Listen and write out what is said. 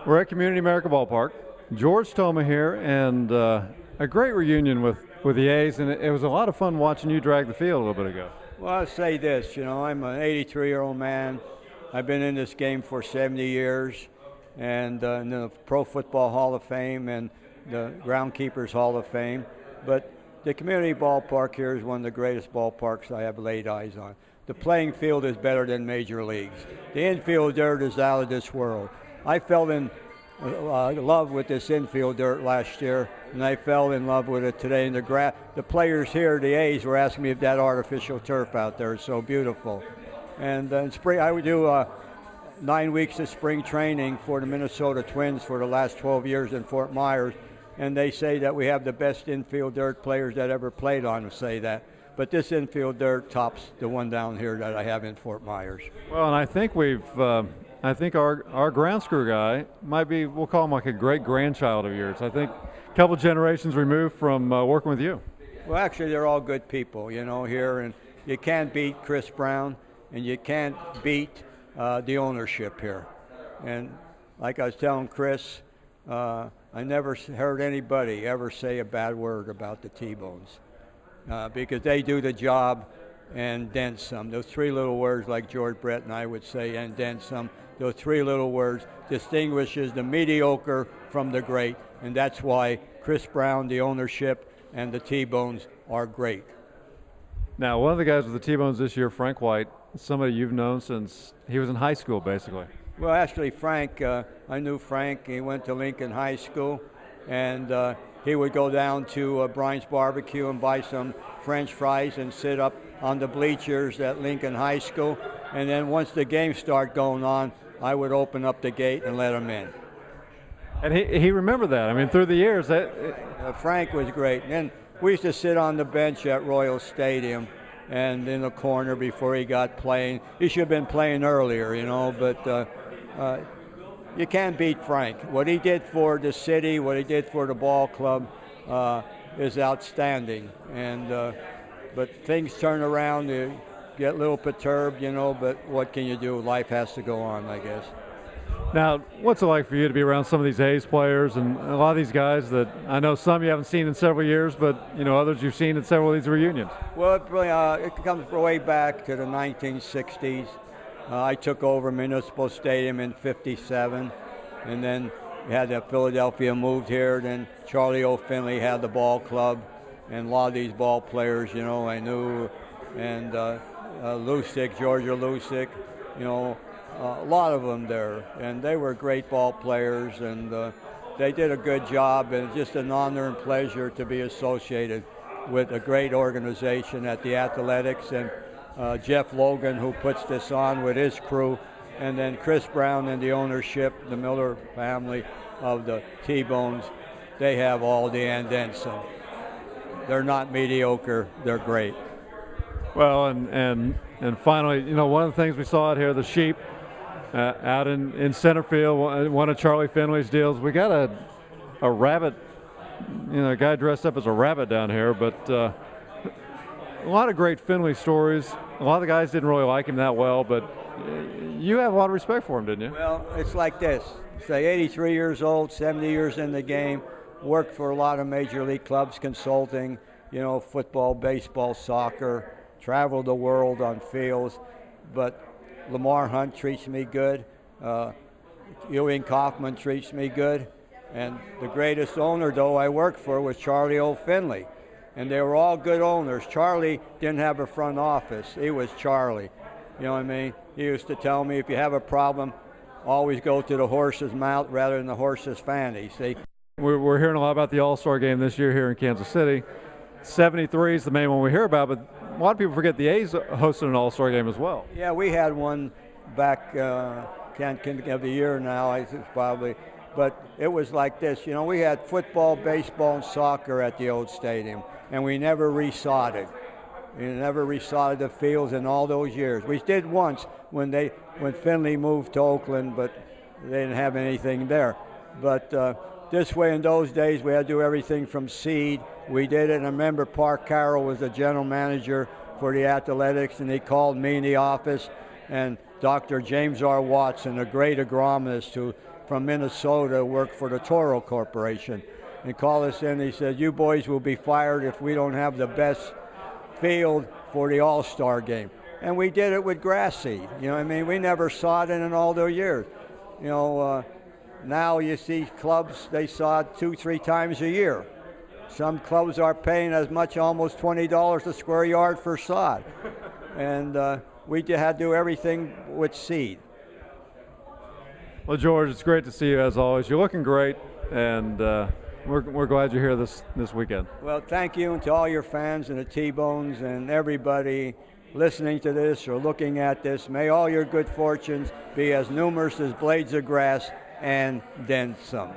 We're at CommunityAmerica Ballpark. George Toma here, and a great reunion with the A's, and it was a lot of fun watching you drag the field a little bit ago. Well, I'll say this, I'm an 83-year-old man. I've been in this game for 70 years, and in the Pro Football Hall of Fame and the Groundskeepers Hall of Fame. But the community ballpark here is one of the greatest ballparks I have laid eyes on. The playing field is better than major leagues. The infield dirt is out of this world. I fell in love with this infield dirt last year, and I fell in love with it today. And the players here, the A's, were asking me if that artificial turf out there is so beautiful. And in spring, I would do 9 weeks of spring training for the Minnesota Twins for the last 12 years in Fort Myers, and they say that we have the best infield dirt players that ever played on to say that. But this infield dirt tops the one down here that I have in Fort Myers. Well, and I think I think our ground screw guy might be, we'll call him like a great-grandchild of yours. I think a couple generations removed from working with you. Well, actually, they're all good people, here. And you can't beat Chris Brown, and you can't beat the ownership here. And like I was telling Chris, I never heard anybody ever say a bad word about the T-Bones because they do the job and then some. Those three little words, like George Brett and I would say, and then some. Those three little words distinguishes the mediocre from the great, and that's why Chris Brown, the ownership, and the T-Bones are great. Now, one of the guys with the T-Bones this year, Frank White, somebody you've known since he was in high school, basically. Well, actually, Frank, I knew Frank. He went to Lincoln High School, and he would go down to Brian's Barbecue and buy some French fries and sit up on the bleachers at Lincoln High School. And then once the game started going on, I would open up the gate and let him in. And he remembered that. I mean, through the years. Frank was great. And then we used to sit on the bench at Royal Stadium and in the corner before he got playing. He should have been playing earlier, but you can't beat Frank. What he did for the city, what he did for the ball club is outstanding. And but things turn around. You get a little perturbed, but what can you do? Life has to go on, I guess. Now, what's it like for you to be around some of these A's players and a lot of these guys that I know some you haven't seen in several years, but others you've seen in several of these reunions? Well, it comes way back to the 1960s. I took over Municipal Stadium in '57, and then we had Philadelphia moved here. Then Charlie O. Finley had the ball club, and a lot of these ball players, I knew, and Lusick, Georgia Lusick, a lot of them there, and they were great ball players, and they did a good job, and it's just an honor and pleasure to be associated with a great organization at the Athletics, and Jeff Logan, who puts this on with his crew, and then Chris Brown and the ownership, the Miller family of the T-Bones. They have all the and then some. They're not mediocre, they're great. Well, and finally, one of the things we saw out here, the sheep out in center field, one of Charlie Finley's deals. We got a rabbit, a guy dressed up as a rabbit down here, but a lot of great Finley stories. A lot of the guys didn't really like him that well, but you have a lot of respect for him, didn't you? Well, it's like this. Say 83 years old, 70 years in the game, worked for a lot of major league clubs, consulting, football, baseball, soccer, traveled the world on fields, but Lamar Hunt treats me good. Ewing Kaufman treats me good. And the greatest owner, though, I worked for was Charlie O. Finley. And they were all good owners. Charlie didn't have a front office. He was Charlie. You know what I mean? He used to tell me, if you have a problem, always go to the horse's mouth rather than the horse's fanny, see? We're hearing a lot about the All-Star game this year here in Kansas City. 73 is the main one we hear about, but a lot of people forget the A's hosted an All-Star game as well. Yeah, we had one back, can't think of the year now, I think probably, but it was like this. We had football, baseball, and soccer at the old stadium, and we never resodded. We never resodded the fields in all those years. We did once when Finley moved to Oakland, but they didn't have anything there. But this way, in those days, we had to do everything from seed. We did it, and I remember Park Carroll was the general manager for the Athletics, and he called me in the office, and Dr. James R. Watson, a great agronomist who from Minnesota, worked for the Toro Corporation, and called us in. He said, "You boys will be fired if we don't have the best field for the All-Star game." And we did it with grass seed. You know, I mean, we never saw it in all those years. You know, now you see clubs, they saw it 2-3 times a year. Some clubs are paying as much, almost $20 a square yard for sod. And we had to do everything with seed. Well, George, it's great to see you as always. You're looking great, and we're glad you're here this weekend. Well, thank you, and to all your fans and the T-Bones and everybody listening to this or looking at this. May all your good fortunes be as numerous as blades of grass and then some.